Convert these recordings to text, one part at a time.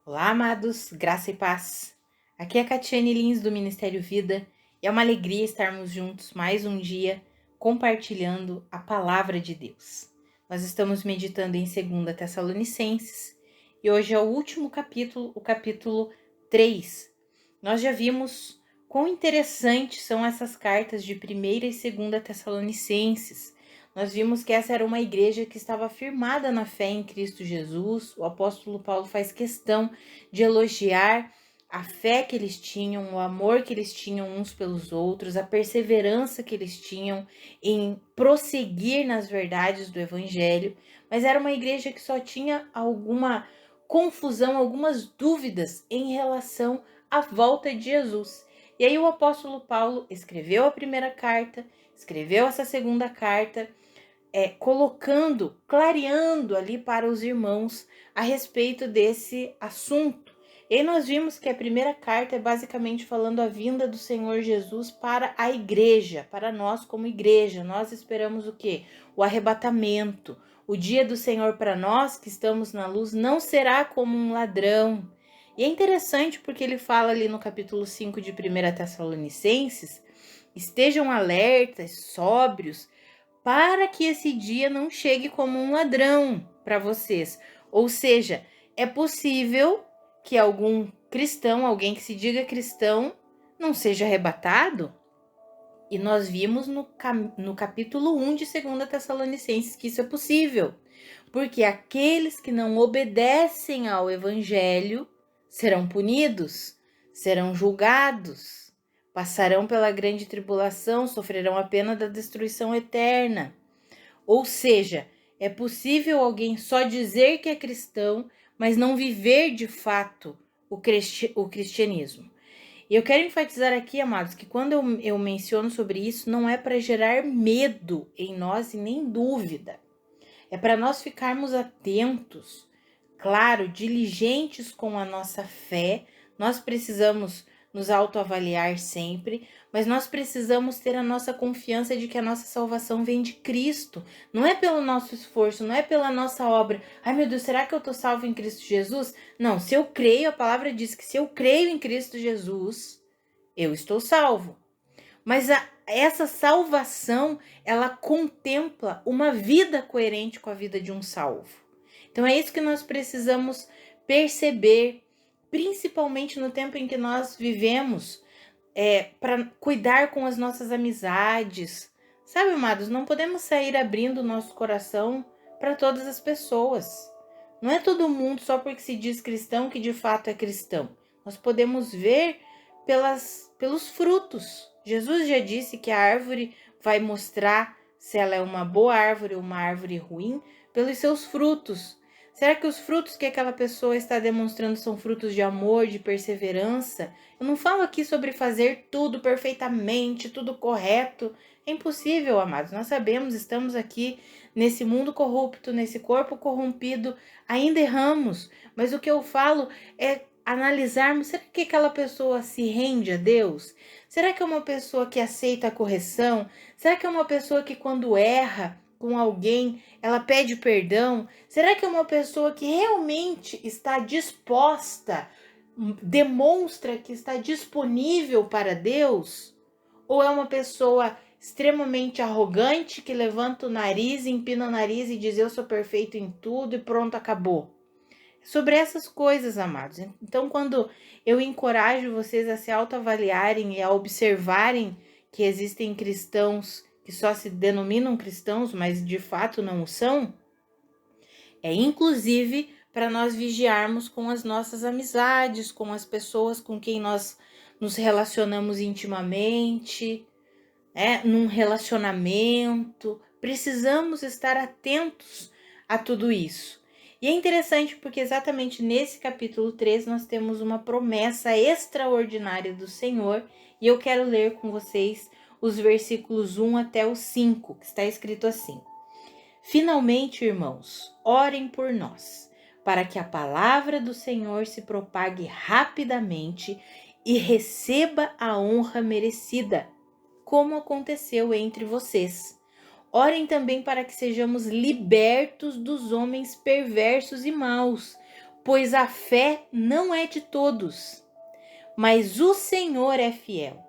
Olá, amados, graça e paz. Aqui é a Catiane Lins do Ministério Vida e é uma alegria estarmos juntos mais um dia compartilhando a palavra de Deus. Nós estamos meditando em 2 Tessalonicenses e hoje é o último capítulo, o capítulo 3. Nós já vimos quão interessantes são essas cartas de 1ª e 2ª Tessalonicenses. Nós vimos que essa era uma igreja que estava firmada na fé em Cristo Jesus. O apóstolo Paulo faz questão de elogiar a fé que eles tinham, o amor que eles tinham uns pelos outros, a perseverança que eles tinham em prosseguir nas verdades do evangelho. Mas era uma igreja que só tinha alguma confusão, algumas dúvidas em relação à volta de Jesus. E aí o apóstolo Paulo escreveu a primeira carta, escreveu essa segunda carta, clareando ali para os irmãos a respeito desse assunto. E aí nós vimos que a primeira carta é basicamente falando a vinda do Senhor Jesus para a igreja, para nós como igreja. Nós esperamos o quê? O arrebatamento. O dia do Senhor para nós que estamos na luz não será como um ladrão. E é interessante porque ele fala ali no capítulo 5 de 1 Tessalonicenses: estejam alertas, sóbrios, para que esse dia não chegue como um ladrão para vocês. Ou seja, é possível que algum cristão, alguém que se diga cristão, não seja arrebatado. E nós vimos no capítulo 1 de 2 Tessalonicenses que isso é possível. Porque aqueles que não obedecem ao evangelho serão punidos, serão julgados, passarão pela grande tribulação, sofrerão a pena da destruição eterna. Ou seja, é possível alguém só dizer que é cristão, mas não viver de fato o cristianismo. E eu quero enfatizar aqui, amados, que quando eu menciono sobre isso, não é para gerar medo em nós e nem dúvida. É para nós ficarmos atentos, claro, diligentes com a nossa fé. Nós precisamos nos autoavaliar sempre, mas nós precisamos ter a nossa confiança de que a nossa salvação vem de Cristo. Não é pelo nosso esforço, não é pela nossa obra. Ai, meu Deus, será que eu tô salvo em Cristo Jesus? Não, se eu creio, a palavra diz que se eu creio em Cristo Jesus, eu estou salvo. Mas essa salvação, ela contempla uma vida coerente com a vida de um salvo. Então é isso que nós precisamos perceber, principalmente no tempo em que nós vivemos, para cuidar com as nossas amizades. Sabe, amados, não podemos sair abrindo o nosso coração para todas as pessoas. Não é todo mundo só porque se diz cristão que de fato é cristão. Nós podemos ver pelos frutos. Jesus já disse que a árvore vai mostrar se ela é uma boa árvore ou uma árvore ruim pelos seus frutos. Será que os frutos que aquela pessoa está demonstrando são frutos de amor, de perseverança? Eu não falo aqui sobre fazer tudo perfeitamente, tudo correto. É impossível, amados. Nós sabemos, estamos aqui nesse mundo corrupto, nesse corpo corrompido, ainda erramos. Mas o que eu falo é analisarmos, será que aquela pessoa se rende a Deus? Será que é uma pessoa que aceita a correção? Será que é uma pessoa que quando erra com alguém, ela pede perdão? Será que é uma pessoa que realmente está disposta, demonstra que está disponível para Deus? Ou é uma pessoa extremamente arrogante que levanta o nariz, empina o nariz e diz eu sou perfeito em tudo e pronto, acabou? Sobre essas coisas, amados. Então, quando eu encorajo vocês a se autoavaliarem e a observarem que existem cristãos que só se denominam cristãos, mas de fato não o são, é inclusive para nós vigiarmos com as nossas amizades, com as pessoas com quem nós nos relacionamos intimamente, num relacionamento. Precisamos estar atentos a tudo isso. E é interessante porque exatamente nesse capítulo 3 nós temos uma promessa extraordinária do Senhor, e eu quero ler com vocês os versículos 1 até o 5, que está escrito assim: finalmente, irmãos, orem por nós, para que a palavra do Senhor se propague rapidamente e receba a honra merecida, como aconteceu entre vocês. Orem também para que sejamos libertos dos homens perversos e maus, pois a fé não é de todos, mas o Senhor é fiel.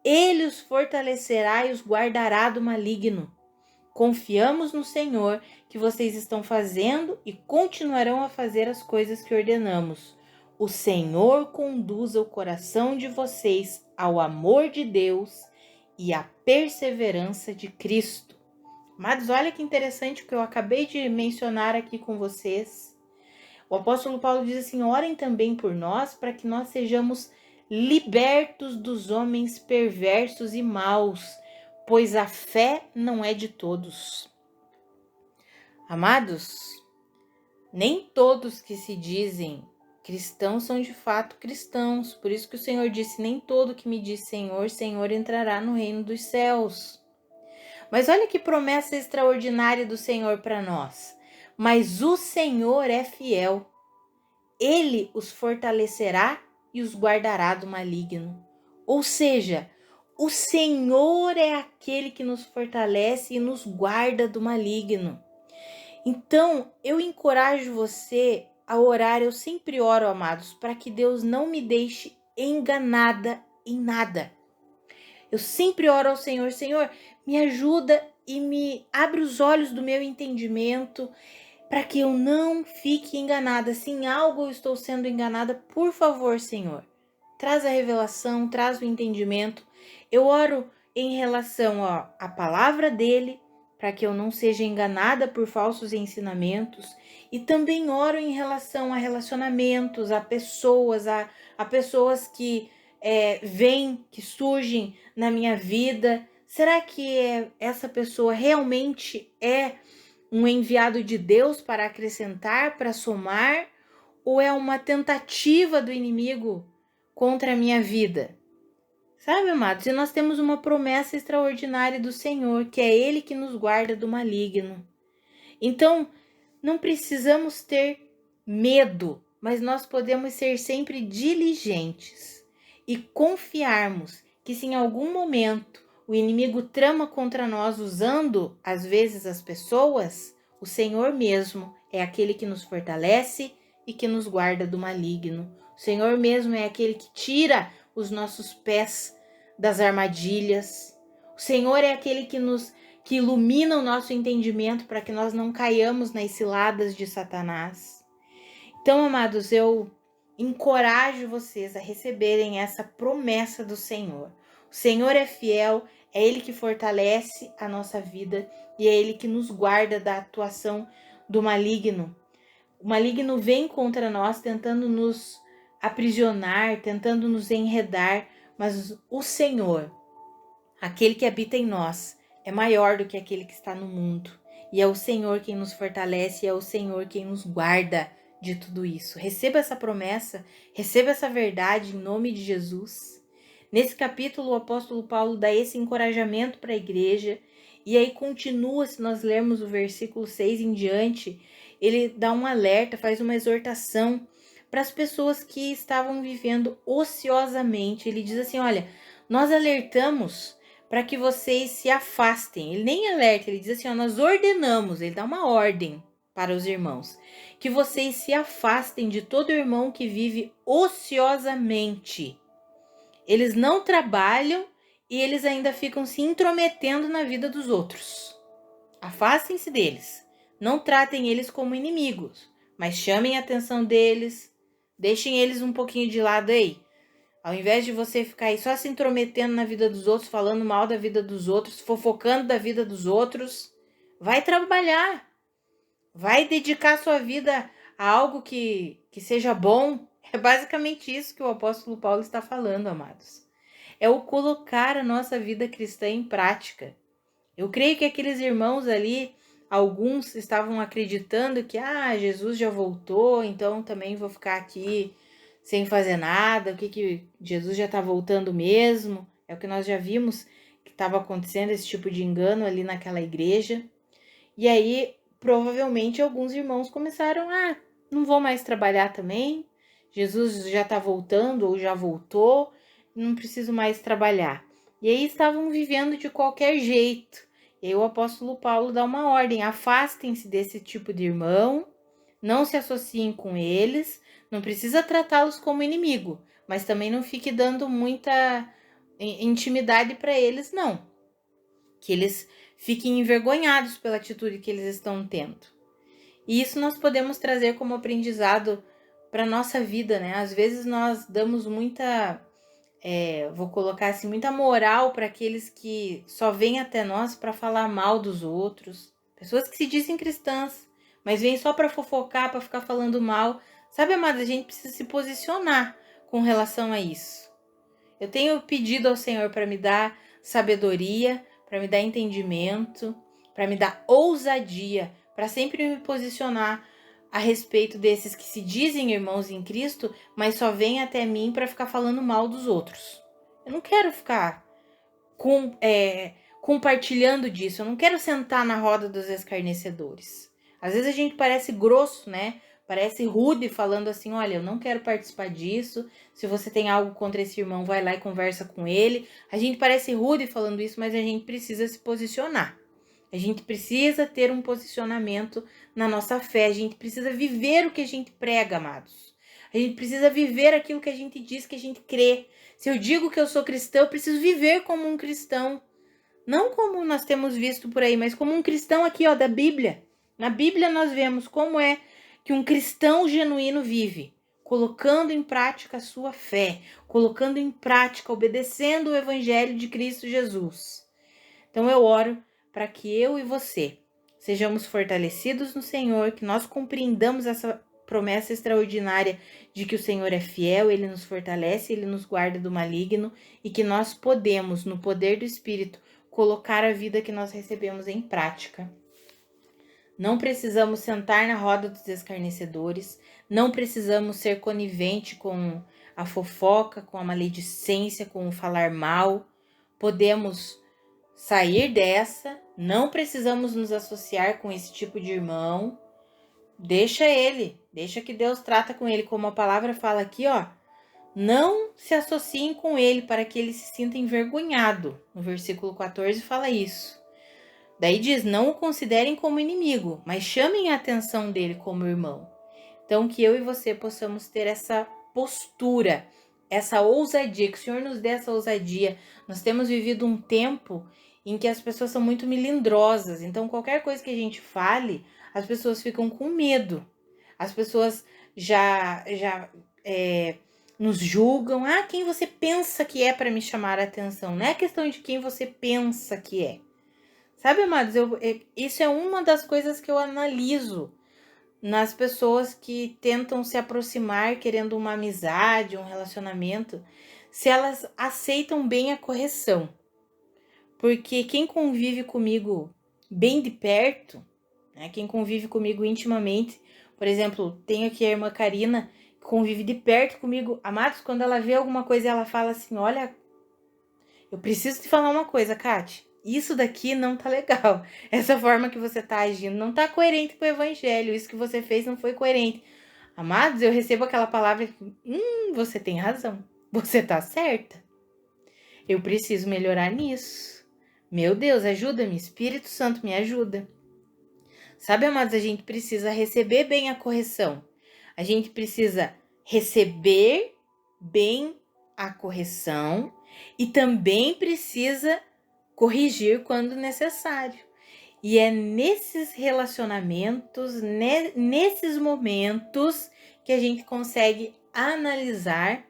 Ele os fortalecerá e os guardará do maligno. Confiamos no Senhor que vocês estão fazendo e continuarão a fazer as coisas que ordenamos. O Senhor conduza o coração de vocês ao amor de Deus e à perseverança de Cristo. Amados, olha que interessante o que eu acabei de mencionar aqui com vocês. O apóstolo Paulo diz assim: orem também por nós para que nós sejamos libertos dos homens perversos e maus, pois a fé não é de todos. Amados, nem todos que se dizem cristãos são de fato cristãos. Por isso que o Senhor disse: nem todo que me diz Senhor, Senhor entrará no reino dos céus. Mas olha que promessa extraordinária do Senhor para nós. Mas o Senhor é fiel. Ele os fortalecerá e os guardará do maligno. Ou seja, o Senhor é aquele que nos fortalece e nos guarda do maligno. Então, eu encorajo você a orar. Eu sempre oro, amados, para que Deus não me deixe enganada em nada. Eu sempre oro ao Senhor: Senhor, me ajuda e me abre os olhos do meu entendimento, para que eu não fique enganada. Se em algo eu estou sendo enganada, por favor, Senhor, traz a revelação, traz o entendimento. Eu oro em relação à palavra dele, para que eu não seja enganada por falsos ensinamentos. E também oro em relação a relacionamentos, a pessoas pessoas que vêm, que surgem na minha vida. Será que essa pessoa realmente é um enviado de Deus para acrescentar, para somar, ou é uma tentativa do inimigo contra a minha vida? Sabe, amados, e nós temos uma promessa extraordinária do Senhor, que é Ele que nos guarda do maligno. Então, não precisamos ter medo, mas nós podemos ser sempre diligentes e confiarmos que se em algum momento o inimigo trama contra nós usando, às vezes, as pessoas, o Senhor mesmo é aquele que nos fortalece e que nos guarda do maligno. O Senhor mesmo é aquele que tira os nossos pés das armadilhas. O Senhor é aquele que ilumina o nosso entendimento para que nós não caiamos nas ciladas de Satanás. Então, amados, eu encorajo vocês a receberem essa promessa do Senhor. O Senhor é fiel, é Ele que fortalece a nossa vida e é Ele que nos guarda da atuação do maligno. O maligno vem contra nós tentando nos aprisionar, tentando nos enredar, mas o Senhor, aquele que habita em nós, é maior do que aquele que está no mundo. E é o Senhor quem nos fortalece, é o Senhor quem nos guarda de tudo isso. Receba essa promessa, receba essa verdade em nome de Jesus. Nesse capítulo, o apóstolo Paulo dá esse encorajamento para a igreja, e aí continua, se nós lermos o versículo 6 em diante, ele dá um alerta, faz uma exortação para as pessoas que estavam vivendo ociosamente. Ele diz assim: olha, nós alertamos para que vocês se afastem. Ele nem alerta, ele diz assim: ó, nós ordenamos, ele dá uma ordem para os irmãos, que vocês se afastem de todo irmão que vive ociosamente. Eles não trabalham e eles ainda ficam se intrometendo na vida dos outros. Afastem-se deles. Não tratem eles como inimigos, mas chamem a atenção deles, deixem eles um pouquinho de lado aí. Ao invés de você ficar aí só se intrometendo na vida dos outros, falando mal da vida dos outros, fofocando da vida dos outros, vai trabalhar. Vai dedicar sua vida a algo que seja bom. É basicamente isso que o apóstolo Paulo está falando, amados. É o colocar a nossa vida cristã em prática. Eu creio que aqueles irmãos ali, alguns estavam acreditando que Jesus já voltou, então também vou ficar aqui sem fazer nada, o que Jesus já está voltando mesmo. É o que nós já vimos que estava acontecendo, esse tipo de engano ali naquela igreja. E aí, provavelmente, alguns irmãos começaram: não vou mais trabalhar também, Jesus já está voltando ou já voltou, não preciso mais trabalhar. E aí estavam vivendo de qualquer jeito. E aí o apóstolo Paulo dá uma ordem: afastem-se desse tipo de irmão, Não se associem com eles, não precisa tratá-los como inimigo, mas também não fique dando muita intimidade para eles, não. Que eles fiquem envergonhados pela atitude que eles estão tendo. E isso nós podemos trazer como aprendizado para nossa vida, né? Às vezes nós damos muita, vou colocar assim, muita moral para aqueles que só vêm até nós para falar mal dos outros. Pessoas que se dizem cristãs, mas vêm só para fofocar, para ficar falando mal. Sabe, amados, a gente precisa se posicionar com relação a isso. Eu tenho pedido ao Senhor para me dar sabedoria, para me dar entendimento, para me dar ousadia, para sempre me posicionar a respeito desses que se dizem irmãos em Cristo, mas só vêm até mim para ficar falando mal dos outros. Eu não quero ficar compartilhando disso, eu não quero sentar na roda dos escarnecedores. Às vezes a gente parece grosso, né? Parece rude falando assim, olha, eu não quero participar disso. Se você tem algo contra esse irmão, vai lá e conversa com ele. A gente parece rude falando isso, mas a gente precisa se posicionar. A gente precisa ter um posicionamento na nossa fé. A gente precisa viver o que a gente prega, amados. A gente precisa viver aquilo que a gente diz que a gente crê. Se eu digo que eu sou cristão, eu preciso viver como um cristão. Não como nós temos visto por aí, mas como um cristão aqui, ó, da Bíblia. Na Bíblia nós vemos como é que um cristão genuíno vive, colocando em prática a sua fé, colocando em prática, obedecendo o Evangelho de Cristo Jesus. Então eu oro para que eu e você sejamos fortalecidos no Senhor, que nós compreendamos essa promessa extraordinária de que o Senhor é fiel, Ele nos fortalece, Ele nos guarda do maligno e que nós podemos, no poder do Espírito, colocar a vida que nós recebemos em prática. Não precisamos sentar na roda dos escarnecedores, não precisamos ser conivente com a fofoca, com a maledicência, com o falar mal. Podemos sair dessa, não precisamos nos associar com esse tipo de irmão. Deixa que Deus trata com ele, como a palavra fala aqui, ó. Não se associem com ele para que ele se sinta envergonhado. No versículo 14 fala isso. Daí diz, não o considerem como inimigo, mas chamem a atenção dele como irmão. Então, que eu e você possamos ter essa postura, essa ousadia, que o Senhor nos dê essa ousadia. Nós temos vivido um tempo em que as pessoas são muito melindrosas. Então, qualquer coisa que a gente fale, as pessoas ficam com medo. As pessoas já nos julgam. Ah, quem você pensa que é para me chamar a atenção? Não é questão de quem você pensa que é. Sabe, amados, isso é uma das coisas que eu analiso nas pessoas que tentam se aproximar querendo uma amizade, um relacionamento, se elas aceitam bem a correção. Porque quem convive comigo bem de perto, né, quem convive comigo intimamente, por exemplo, tenho aqui a irmã Karina, que convive de perto comigo. Amados, quando ela vê alguma coisa, ela fala assim, olha, eu preciso te falar uma coisa, Kátia. Isso daqui não tá legal. Essa forma que você tá agindo não tá coerente com o evangelho. Isso que você fez não foi coerente. Amados, eu recebo aquela palavra, você tem razão. Você tá certa. Eu preciso melhorar nisso. Meu Deus, ajuda-me. Espírito Santo, me ajuda. Sabe, amados, a gente precisa receber bem a correção. A gente precisa receber bem a correção e também precisa corrigir quando necessário. E é nesses relacionamentos, nesses momentos, que a gente consegue analisar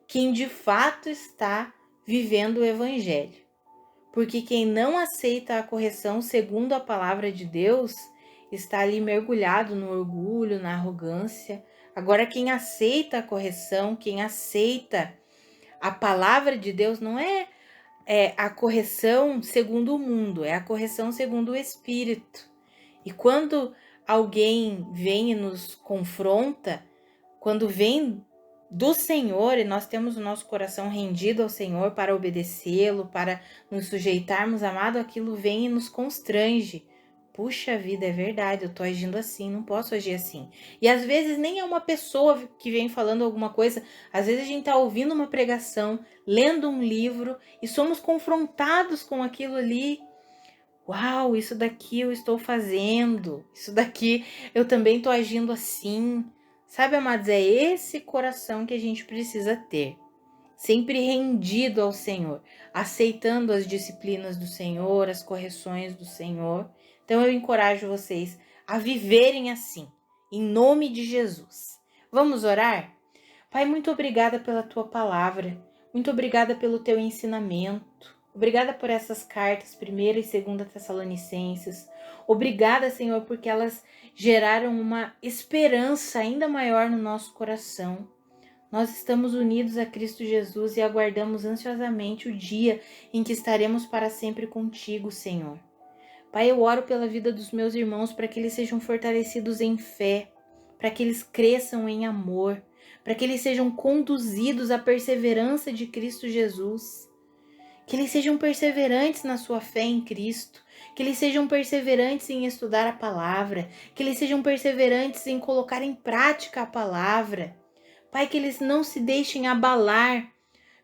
quem de fato está vivendo o evangelho. Porque quem não aceita a correção segundo a palavra de Deus, está ali mergulhado no orgulho, na arrogância. Agora, quem aceita a correção, quem aceita a palavra de Deus, não é a correção segundo o mundo, é a correção segundo o Espírito. E quando alguém vem e nos confronta, quando vem do Senhor e nós temos o nosso coração rendido ao Senhor para obedecê-lo, para nos sujeitarmos, amado, aquilo vem e nos constrange. Puxa vida, é verdade, eu tô agindo assim, não posso agir assim. E às vezes nem é uma pessoa que vem falando alguma coisa, às vezes a gente tá ouvindo uma pregação, lendo um livro e somos confrontados com aquilo ali. Uau, isso daqui eu estou fazendo, isso daqui eu também estou agindo assim. Sabe, amados, é esse coração que a gente precisa ter. Sempre rendido ao Senhor, aceitando as disciplinas do Senhor, as correções do Senhor. Então eu encorajo vocês a viverem assim, em nome de Jesus. Vamos orar? Pai, muito obrigada pela tua palavra, muito obrigada pelo teu ensinamento. Obrigada por essas cartas, 1ª e 2ª Tessalonicenses. Obrigada, Senhor, porque elas geraram uma esperança ainda maior no nosso coração. Nós estamos unidos a Cristo Jesus e aguardamos ansiosamente o dia em que estaremos para sempre contigo, Senhor. Pai, eu oro pela vida dos meus irmãos para que eles sejam fortalecidos em fé, para que eles cresçam em amor, para que eles sejam conduzidos à perseverança de Cristo Jesus, que eles sejam perseverantes na sua fé em Cristo, que eles sejam perseverantes em estudar a palavra, que eles sejam perseverantes em colocar em prática a palavra. Pai, que eles não se deixem abalar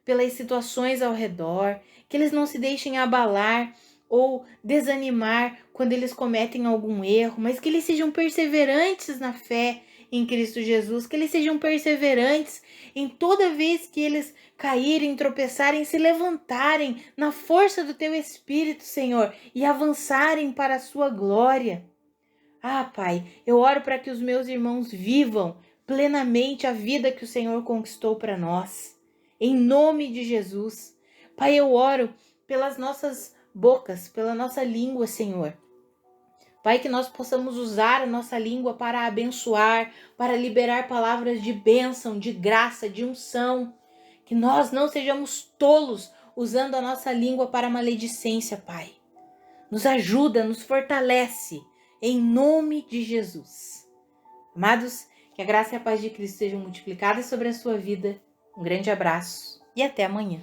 pelas situações ao redor, que eles não se deixem abalar ou desanimar quando eles cometem algum erro, mas que eles sejam perseverantes na fé em Cristo Jesus, que eles sejam perseverantes em toda vez que eles caírem, tropeçarem, se levantarem na força do teu Espírito, Senhor, e avançarem para a sua glória. Ah, Pai, eu oro para que os meus irmãos vivam plenamente a vida que o Senhor conquistou para nós. Em nome de Jesus. Pai, eu oro pelas nossas bocas, pela nossa língua, Senhor. Pai, que nós possamos usar a nossa língua para abençoar, para liberar palavras de bênção, de graça, de unção. Que nós não sejamos tolos usando a nossa língua para maledicência, Pai. Nos ajuda, nos fortalece, em nome de Jesus. Amados, que a graça e a paz de Cristo sejam multiplicadas sobre a sua vida. Um grande abraço e até amanhã.